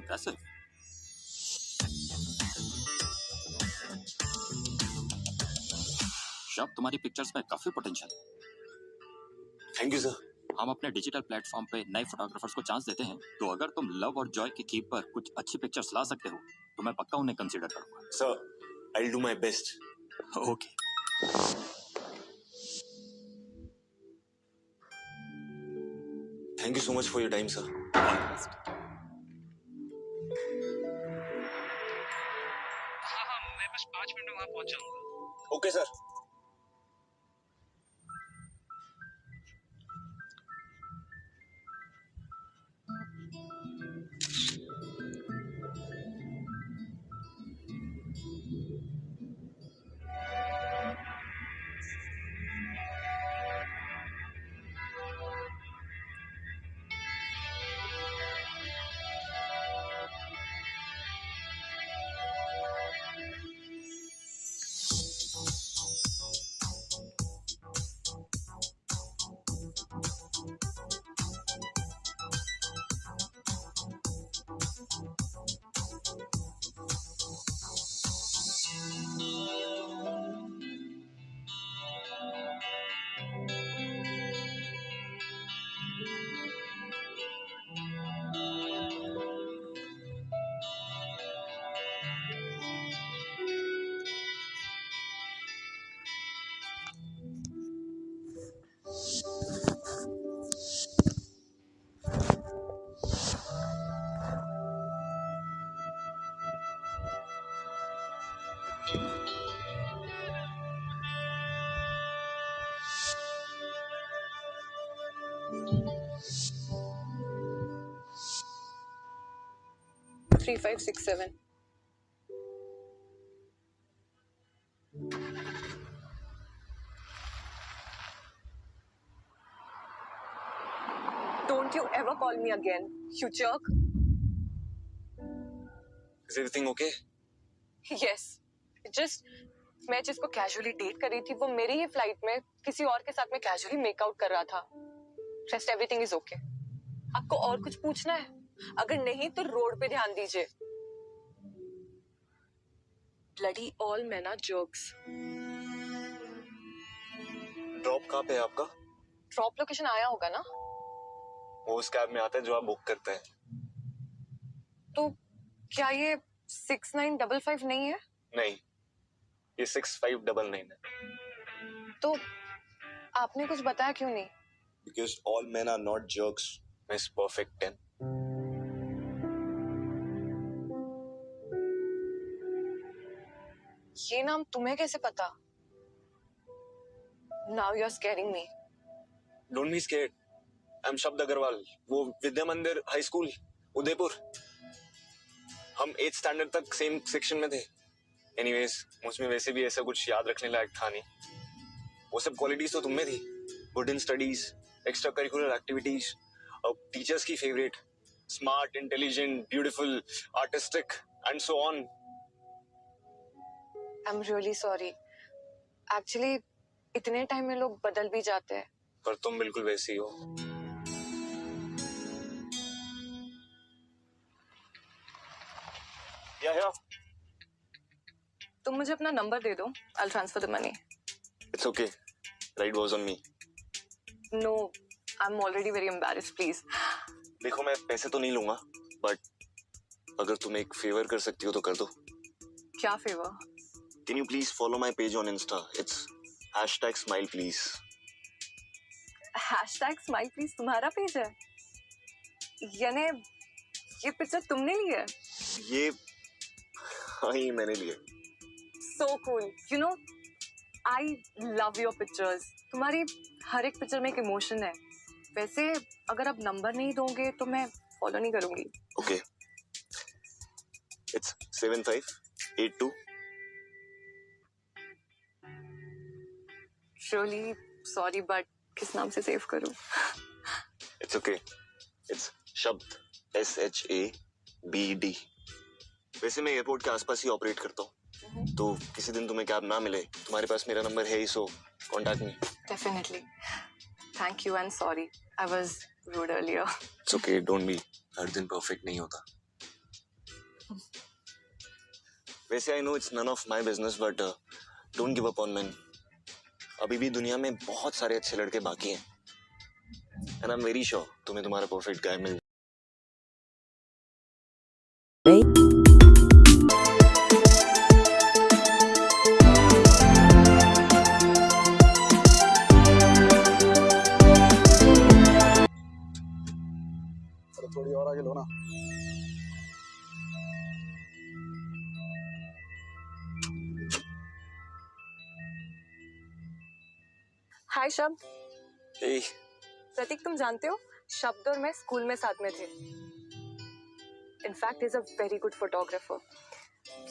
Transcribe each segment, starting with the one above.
impressive. शब, तुम्हारी pictures में काफी पोटेंशियल है. Thank you sir. हम अपने डिजिटल प्लेटफॉर्म पे नए फोटोग्राफर्स को चांस देते हैं, तो अगर तुम लव और जॉय की थीम पर कुछ अच्छी पिक्चर्स ला सकते हो तो मैं पक्का उन्हें कंसीडर करूंगा. Sir, I will do my best. Okay. Thank you so much for your time sir. All the best. हाँ, मैं बस 5 मिनट में वहाँ पहुँच जाऊंगा. Okay sir. Three, 5, 6, 7. Don't you ever call me again, you jerk. Is everything okay? Yes. Just मैं जिसको casually date कर रही थी वो मेरी ही फ्लाइट में किसी और के साथ में कैजुअली मेकआउट कर रहा था. Rest everything is okay. आपको और कुछ पूछना है? अगर नहीं तो रोड पे ध्यान दीजिए. Bloody all men are jerks. Drop कहाँ पे है आपका? ड्रॉप लोकेशन आया होगा ना? वो उस कैब में आता है जो आप बुक करते हैं. तो क्या ये 6955 नहीं है? नहीं, ये 6599 है. तो आपने कुछ बताया क्यों नहीं? Because all men are not jerks. Miss Perfect 10. ये नाम तुम्हें कैसे पता? Now you're scaring me. Don't be scared. I'm शब्द अग्रवाल. वो विद्या मंदिर हाई स्कूल उदयपुर. हम 8th स्टैंडर्ड तक सेम सेक्शन में थे. एनीवेज, मुझमें वैसे भी ऐसा कुछ याद रखने लायक था नहीं. वो सब क्वालिटीज तो तुम में थी. Good in studies, extra curricular activities, teachers की favourite, smart, intelligent, beautiful, artistic and so on. I'm really sorry. Actually, इतने टाइम में लोग बदल भी जाते हैं. पर तुम बिल्कुल वैसी हो. या तुम मुझे अपना नंबर दे दो. I'll transfer the money. It's okay. Ride was on me. No, I'm already very embarrassed. Please. देखो, मैं पैसे तो नहीं लूंगा, बट अगर तुम एक फेवर कर सकती हो तो कर दो. क्या favour? Can you please follow my page on Insta? It's #smileplease. #smileplease तुम्हारा पेज है? यानी ये पिक्चर तुमने ली है? ये हाँ ही मैंने लिए. So cool. You know, I love your pictures. तुम्हारी हर एक पिक्चर में एक इमोशन है. वैसे अगर आप नंबर नहीं दोगे तो मैं फॉलो नहीं करूंगी. Okay. It's 7582. Really sorry, but किस नाम से सेव करूं? It's okay. It's शब्द SHABD. वैसे मैं एयरपोर्ट के आसपास ही ऑपरेट करता हूँ, तो किसी दिन तुम्हें कैब ना मिले, तुम्हारे पास मेरा नंबर है ही, so contact me. Definitely. Thank you and sorry. I was rude earlier. It's okay, don't be. हर दिन परफेक्ट नहीं होता. वैसे I know it's none of my business but don't give up on man. अभी भी दुनिया में बहुत सारे अच्छे लड़के बाकी हैं and I am very sure तुम्हें तुम्हारा परफेक्ट गाय मिल। थोड़ी और आगे लो ना। हाय शब्द। हे प्रतीक, तुम जानते हो शब्द और मैं स्कूल में साथ में थे। In fact is a very good photographer.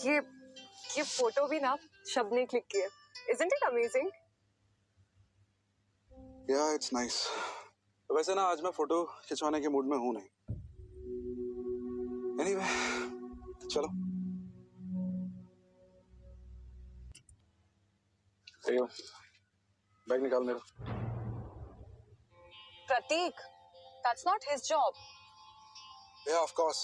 ये फोटो भी ना शब्द ने क्लिक किया। Isn't it amazing? Yeah, it's nice. वैसे ना आज मैं फोटो खिंचवाने के मूड में हूँ नहीं। Anyway, चलो। बैग निकाल मेरा। प्रतीक, that's not his job. Yeah, of course.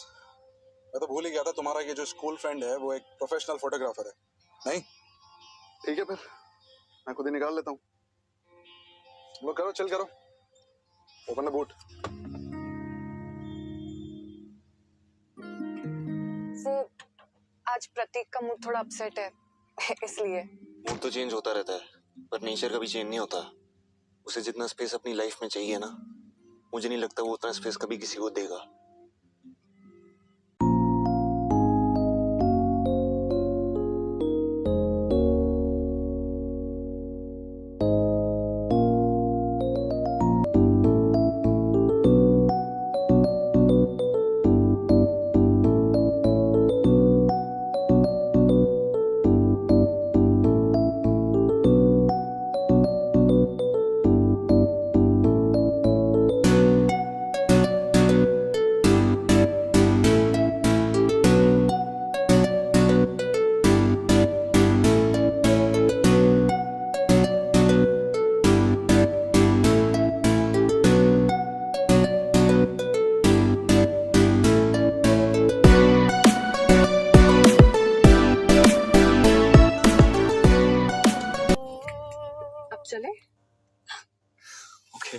मैं तो भूल ही गया था तुम्हारा ये जो स्कूल फ्रेंड है वो एक प्रोफेशनल फोटोग्राफर है। नहीं? ठीक है फिर मैं खुद ही निकाल लेता हूँ। लो करो, चिल करो। Open the boot. वो आज प्रतीक का मूड थोड़ा अपसेट है इसलिए। मूड तो चेंज होता रहता है पर नेचर कभी चेंज नहीं होता। उसे जितना स्पेस अपनी लाइफ में चाहिए ना, मुझे नहीं लगता वो उतना स्पेस कभी किसी को देगा। चले? Okay.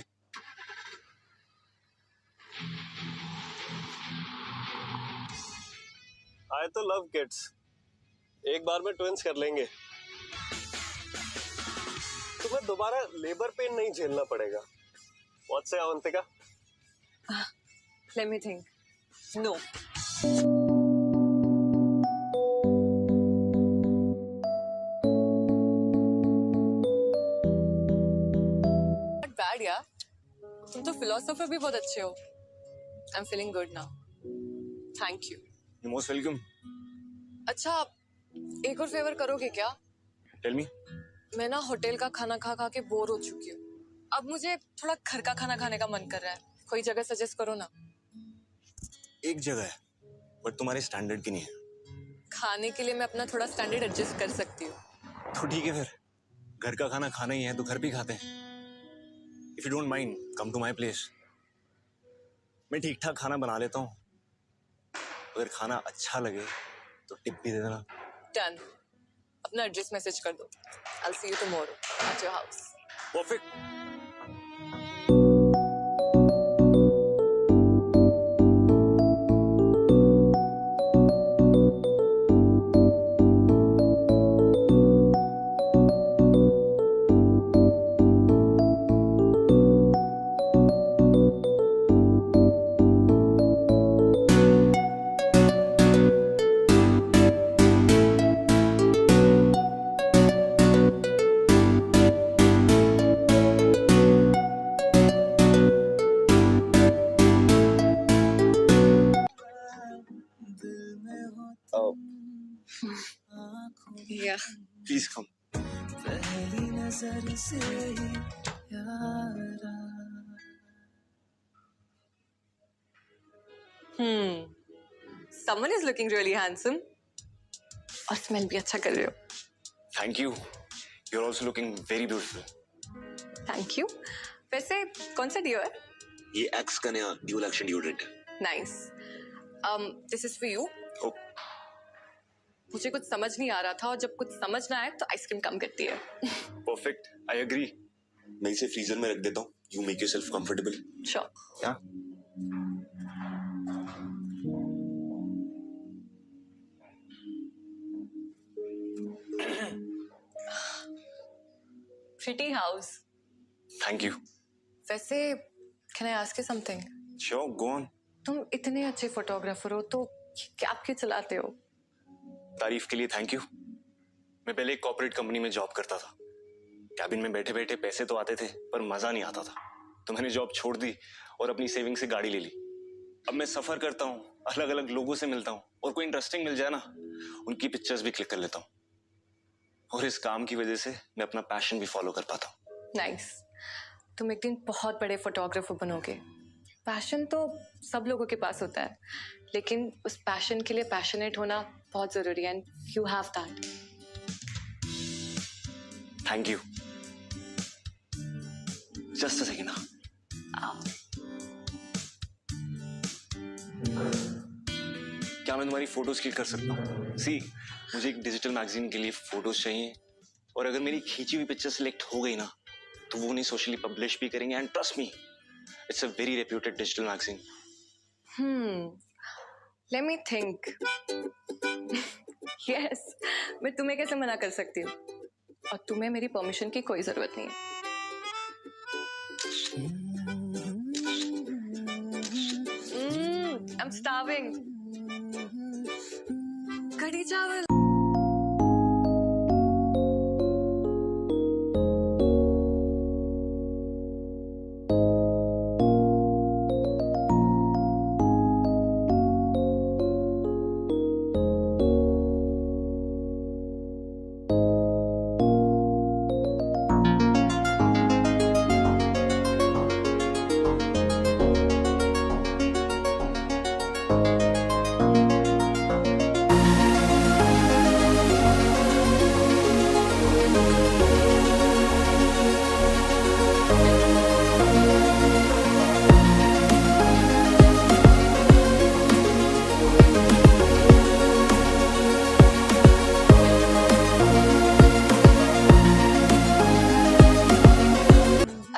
I तो love kids. एक बार में ट्विंस कर लेंगे। तुम्हें दोबारा लेबर पेन नहीं झेलना पड़ेगा। What say, Avantika? Let me think. No. Not bad यार। तुम तो फिलोसोफर भी बहुत अच्छे हो। I'm feeling good now. Thank you. You're most welcome. अच्छा, एक और फेवर करोगे क्या? Tell me. मैं ना होटल का खाना खा खा के बोर हो चुकी हूँ। अब मुझे थोड़ा घर का खाना खाने का मन कर रहा है। कोई जगह सजेस्ट करो ना। एक जगह है बट तुम्हारे स्टैंडर्ड की नहीं है। खाने के लिए मैं अपना थोड़ा स्टैंडर्ड एडजस्ट कर सकती हूँ। तो ठीक है फिर, घर का खाना खाना ही है तो घर पे खाते हैं। If you don't mind come to my place. मैं ठीक ठाक खाना बना लेता हूँ, अगर खाना अच्छा लगे तो टिप भी दे देना। डन। अपना एड्रेस मैसेज कर दो। I'll see you tomorrow at your house. Perfect. Yeah. Please come. Someone is looking really handsome. और स्मेल भी अच्छा कर रहे हो। Thank you. You're also looking very beautiful. Thank you. वैसे कौन सा डियो है? ये Axe का नया ड्यूल एक्शन डिओड्रेंट है। Nice. This is for you. ओ, मुझे कुछ समझ नहीं आ रहा था, और जब कुछ समझ ना आए तो आइसक्रीम कम करती है। Perfect, I agree. मैं इसे फ्रीजर में रख देता हूँ, you make yourself comfortable. Sure. क्या? Pretty house. Thank you. वैसे can I ask you something? Sure, go on. तुम इतने अच्छे फोटोग्राफर हो तो कैब क्यों चलाते हो? तारीफ के लिए थैंक यू। मैं पहले एक कॉर्पोरेट कंपनी में जॉब करता था। कैबिन में बैठे बैठे पैसे तो आते थे पर मजा नहीं आता था, तो मैंने जॉब छोड़ दी और अपनी सेविंग से गाड़ी ले ली। अब मैं सफर करता हूँ, अलग अलग लोगों से मिलता हूँ, और कोई इंटरेस्टिंग मिल जाए ना, उनकी पिक्चर्स भी क्लिक कर लेता हूँ। और इस काम की वजह से मैं अपना पैशन भी फॉलो कर पाता हूँ। नाइस। तुम एक दिन बहुत बड़े फोटोग्राफर बनोगे। पैशन तो सब लोगों के पास होता है, लेकिन उस पैशन के लिए पैशनेट होना बहुत जरूरी है, and you have that. Thank you. Just a second ना। क्या मैं तुम्हारी फोटोज क्लिक कर सकता हूँ? सी, मुझे एक डिजिटल मैगजीन के लिए फोटोज चाहिए, और अगर मेरी खींची हुई पिक्चर सिलेक्ट हो गई ना, तो वो उन्हें सोशली पब्लिश भी करेंगे, and trust me, it's a very reputed digital magazine. Let me think. Yes, मैं तुम्हें कैसे मना कर सकती हूँ, और तुम्हें मेरी परमिशन की कोई जरूरत नहीं है। I'm starving. कढ़ी चावल।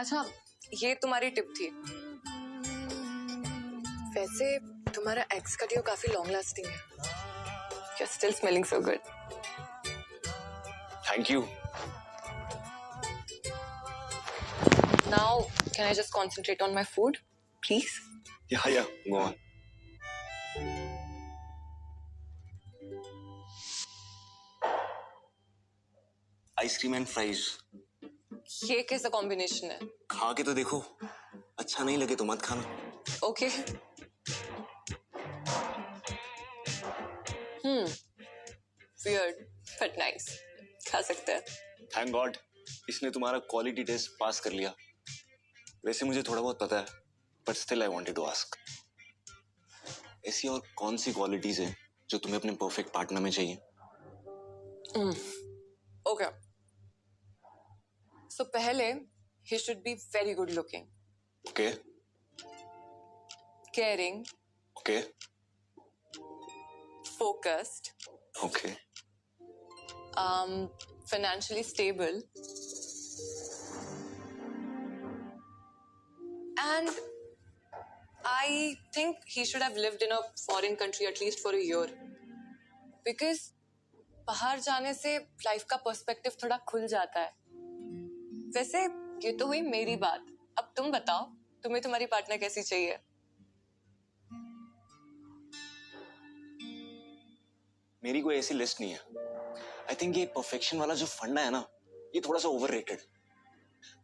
अच्छा, ये तुम्हारी टिप थी। वैसे तुम्हारा एक्स का डियो काफी लॉन्ग लास्टिंग है। You're still smelling so good. Thank you. Now, can I just concentrate on my food, please? या, go on. Ice cream and fries. ये कैसा कॉम्बिनेशन है? खा के तो देखो, अच्छा नहीं लगे तो मत खाना। ओके। Weird, but nice. खा सकते हैं। थैंक गॉड, इसने तुम्हारा क्वालिटी टेस्ट पास कर लिया। वैसे मुझे थोड़ा बहुत पता है, but still I wanted to ask, ऐसी और कौन सी क्वालिटीज हैं जो तुम्हें अपने परफेक्ट पार्टनर में चाहिए? Okay. So पहले, he should be very good looking, okay, caring, okay, focused, okay, financially stable, and I think he should have lived in a foreign country at least for a year, because बाहर जाने से life का perspective थोड़ा खुल जाता है। वैसे ये तो हुई मेरी बात, अब तुम बताओ, तुम्हें तुम्हारी पार्टनर कैसी चाहिए? मेरी कोई ऐसी लिस्ट नहीं है। आई थिंक ये परफेक्शन वाला जो फंडा है ना, ये थोड़ा सा ओवररेटेड।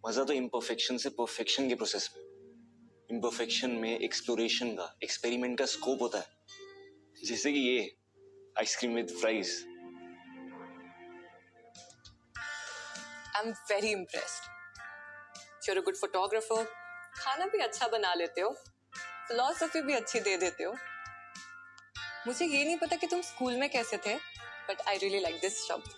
मजा तो इम्परफेक्शन से परफेक्शन के प्रोसेस में। इम्परफेक्शन में एक्सप्लोरेशन का, एक्सपेरिमेंट का स्कोप होता है, जैसे कि ये ice cream with fries. I'm very impressed. You're a good photographer. खाना भी अच्छा बना लेते हो, फिलॉसफी भी अच्छी दे देते हो। मुझे ये नहीं पता कि तुम स्कूल में कैसे थे, but I really like this शब्द।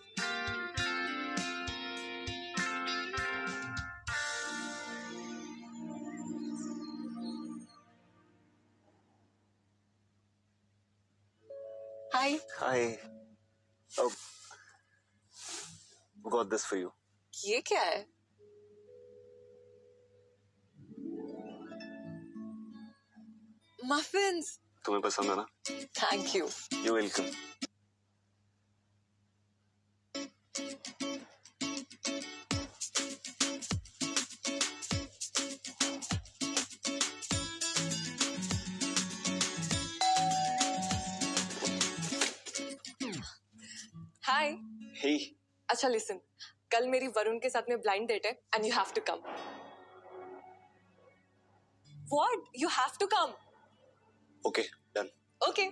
Hi. Hi. Oh, got this for you. ये क्या है? Muffins. तुम्हें पसंद है ना? Thank you. You're welcome. Hi. Hey. अच्छा listen. कल मेरी वरुण के साथ में blind date है and you have to come. What? You have to come. Okay, done. Okay.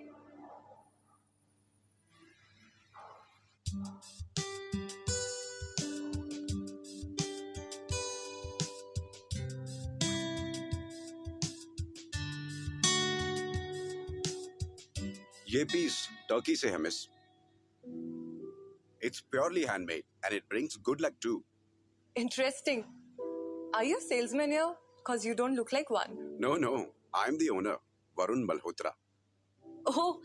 ये पीस टर्की से है miss. It's purely handmade and it brings good luck too. Interesting. Are you a salesman here? Cause you don't look like one. No, I'm the owner, Varun Malhotra. Oh,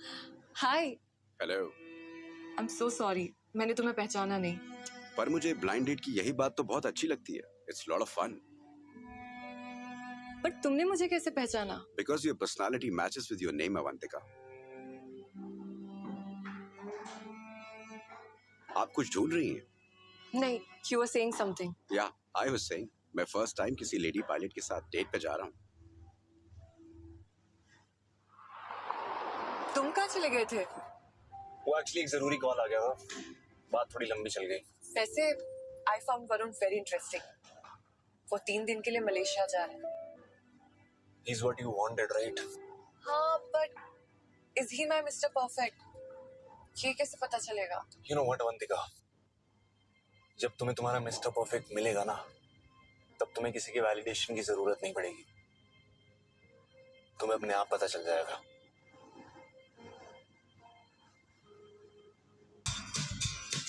hi. Hello. I'm so sorry. मैंने तुम्हें पहचाना नहीं. पर मुझे blind date की यही बात तो बहुत अच्छी लगती है. It's lot of fun. But तुमने मुझे कैसे पहचाना? Because your personality matches with your name, Avantika. आप कुछ ढूंढ रही हैं? नहीं, you were saying something. Yeah, I was saying, मैं फर्स्ट टाइम किसी लेडी पायलट के साथ डेट पे जा रहा हूँ. तुम कहाँ चले गए थे? वो एक्चुअली एक जरूरी कॉल आ गया था. बात थोड़ी लंबी चल गई. वैसे I found Varun very interesting. वो 3 दिन के लिए मलेशिया जा रहे हैं. He's what you wanted, right? हाँ, but is he my Mr. Perfect? ये कैसे पता चलेगा? You know what, Avantika? जब तुम्हें तुम्हारा मिस्टर परफेक्ट मिलेगा ना, तब तुम्हें किसी के वैलिडेशन की जरूरत नहीं पड़ेगी. तुम्हें अपने आप पता चल जाएगा.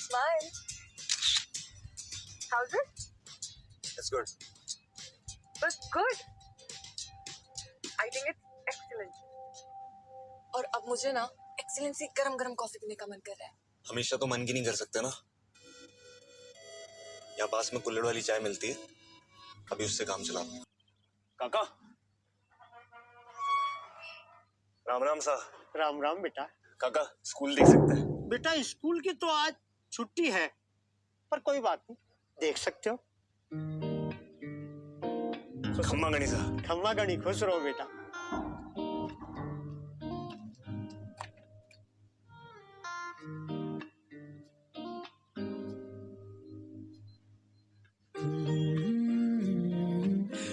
Smile. How's it? It's good. But good. I think it's excellent. और अब मुझे ना एक्सीलेंसी गरम-गरम कॉफी पीने का मन कर रहा है. हमेशा तो मन की नहीं कर सकते ना. यहाँ पास में कुल्हड़ वाली चाय मिलती है. अभी उससे काम चला. काका. राम राम सा. राम राम बेटा. काका स्कूल देख सकते हैं? बेटा स्कूल की तो आज छुट्टी है, पर कोई बात नहीं, देख सकते हो. खम्मा गणी सा. खम्मा गणी खुश रहो बेटा.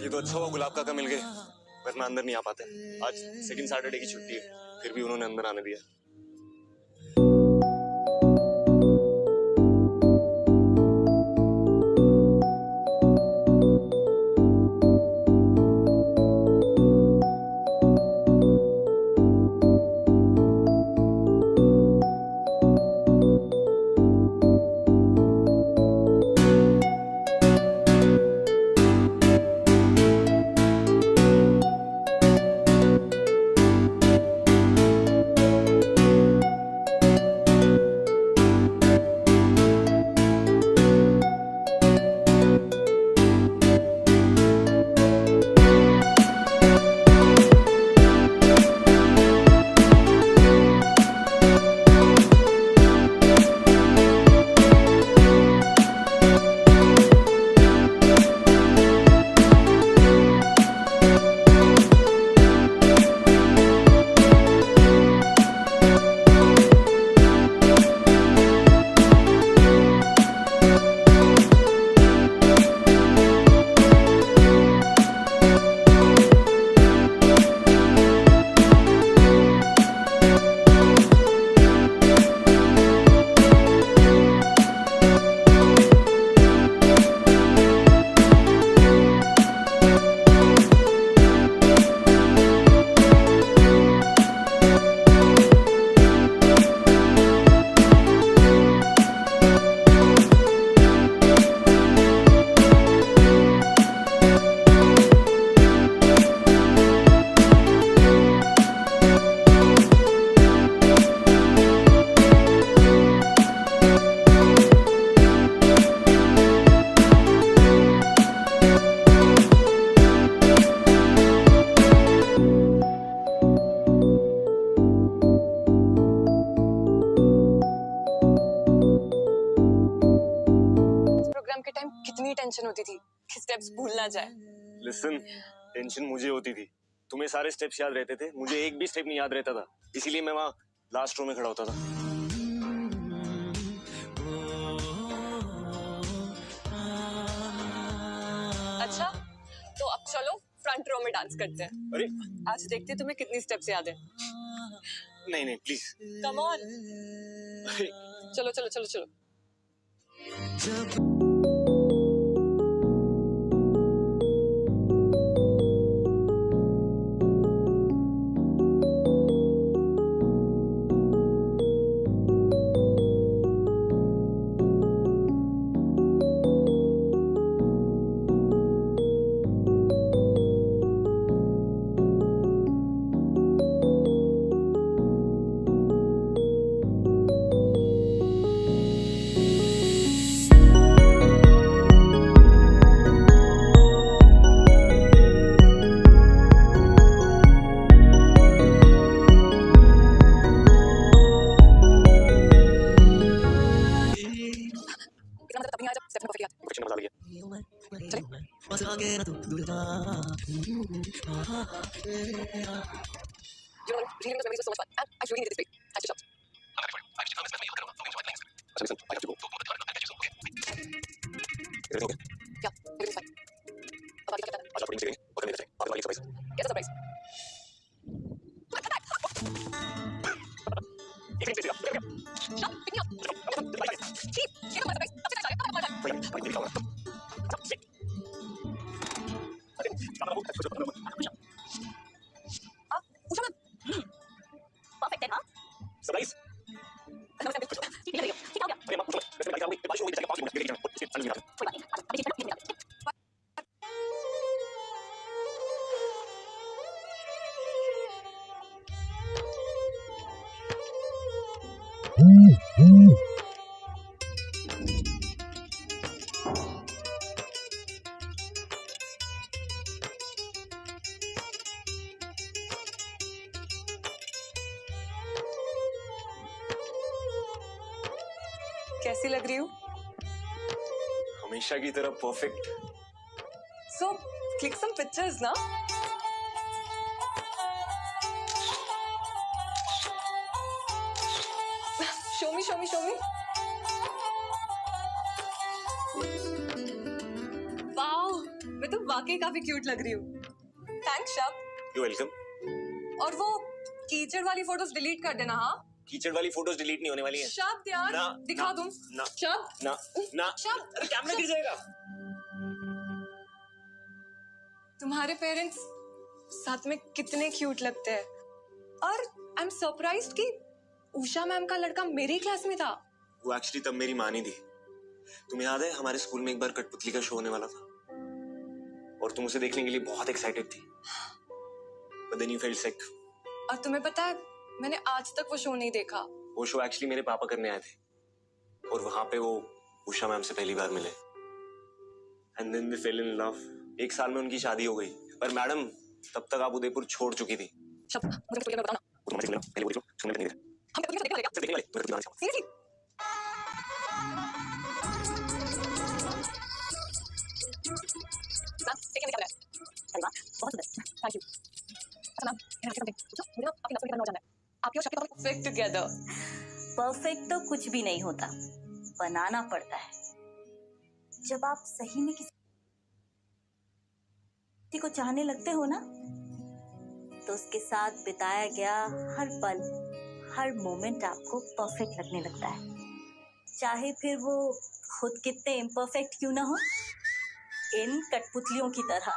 ये तो अच्छा हुआ गुलाब काका मिल गए, वरना अंदर नहीं आ पाते. आज सेकंड सैटरडे की छुट्टी है, फिर भी उन्होंने अंदर आने दिया. होती थी कि स्टेप्स भूल ना जाए। लिसन, टेंशन मुझे होती थी। तुम्हें सारे स्टेप्स याद रहते थे, मुझे एक भी स्टेप नहीं याद रहता था, इसीलिए मैं वहाँ लास्ट रो में खड़ा होता था। अच्छा, तो अब चलो फ्रंट रो में डांस करते हैं। अरे आज देखते हैं तुम्हें कितनी स्टेप्स याद है। नहीं प्लीज। कम ऑन, चलो चलो चलो चलो। कैसी लग रही हूँ? हमेशा की तरह perfect. So, click some pictures ना? Show me, show me, show me. Wow, मैं तो वाकई काफी क्यूट लग रही हूँ। Thanks Shab. You're welcome। और वो कीचड़ वाली फोटोज डिलीट कर देना, हाँ? कीचड़ वाली फोटोज डिलीट नहीं होने वाली हैं। शब यार, ना, दिखा दूँ। ना, शब, ना, ना, शब, अरे कैमरा गिर जाएगा। तुम्हारे पेरेंट्स साथ में कितने क्यूट लगते हैं। और आई एम सरप्राइज्ड कि उषा मैम का लड़का मेरे क्लास में था। वो एक्चुअली तब मेरी माँ नहीं थी। तुम्हें याद है हमारे स्कूल में एक बार कठपुतली का शो होने वाला था और तुम उसे देखने के लिए बहुत एक्साइटेड थी। But then you felt sick। और तुम्हें पता है मैंने आज तक वो शो नहीं देखा। वो शो एक्चुअली मेरे पापा करने आए थे और वहां पे वो उषा मैम से पहली बार मिले। And then they fell in love. 1 साल में उनकी शादी हो गई, पर मैडम तब तक आप उदयपुर छोड़ चुकी थी। शब, मुझे कुछ बताना। वो तुम्हारे से पहले वो देखो, सुनने में नहीं दे। हम कभी देखने वाले देखने वाले मेरे को सीरियसली। बहुत सुंदर, थैंक यू। अच्छा मैम, मुझे ना आपकी नस्ल जानना है। आपकी और शब की परफेक्ट टुगेदर। परफेक्ट तो कुछ भी नहीं होता, बनाना पड़ता है। जब आप सही में किसी को चाहने लगते हो ना, तो उसके साथ बिताया गया हर पल, हर मोमेंट आपको परफेक्ट लगने लगता है, चाहे फिर वो खुद कितने इम्परफेक्ट क्यों ना हो, इन कठपुतलियों की तरह।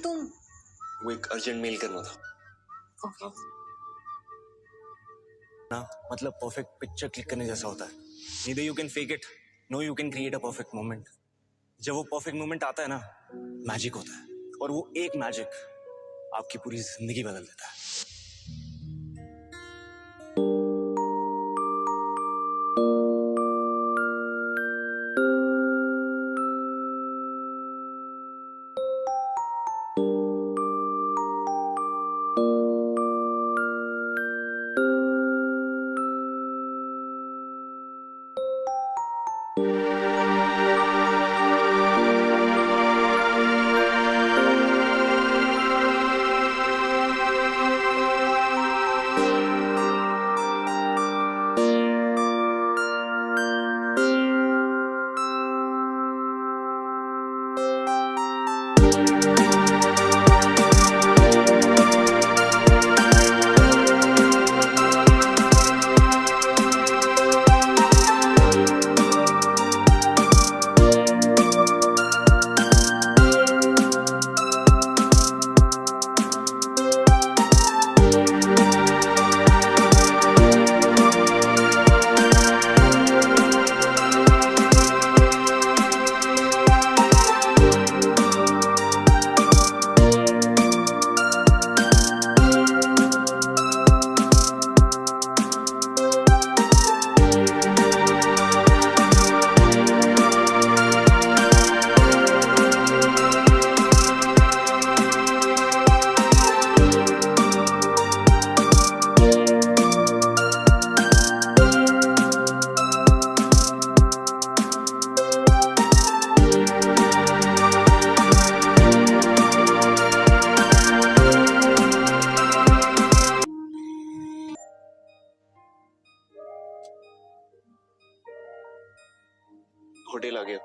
तुम? वो एक अर्जेंट मेल करना था ओके। ना, मतलब परफेक्ट पिक्चर क्लिक करने जैसा होता है। Neither you can fake it, no you can create a perfect moment. जब वो परफेक्ट मोमेंट आता है ना, मैजिक होता है, और वो एक मैजिक आपकी पूरी जिंदगी बदल देता है। होटल आ गया।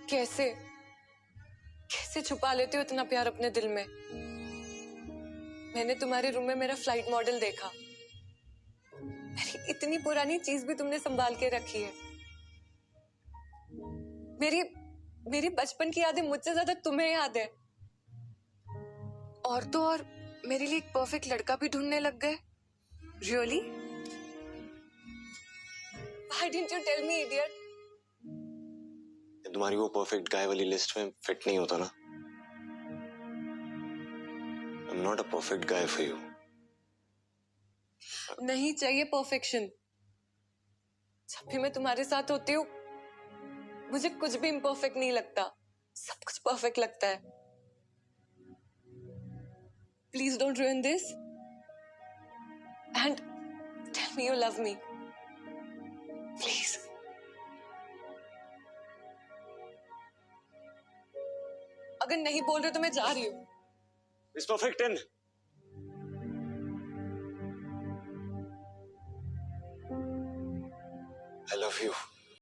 कैसे कैसे छुपा लेते हो इतना प्यार अपने दिल में? मैंने तुम्हारे रूम में मेरा फ्लाइट मॉडल देखा। मेरी इतनी पुरानी चीज भी तुमने संभाल के रखी है। मेरी मेरी बचपन की यादें मुझसे ज्यादा तुम्हें याद है। और तो और मेरे लिए एक परफेक्ट लड़का भी ढूंढने लग गए। Really? Why didn't you tell me, idiot? तुम्हारी वो परफेक्ट गाय वाली लिस्ट में फिट नहीं होता ना। I'm not a perfect guy for you. नहीं चाहिए परफेक्शन। जब भी मैं तुम्हारे साथ होती हूँ मुझे कुछ भी इम्परफेक्ट नहीं लगता, सब कुछ परफेक्ट लगता है। Please don't ruin this and tell me you love me, please. अगर नहीं बोल रहे तो मैं जा रही हूँ। It's perfect 10. I love you.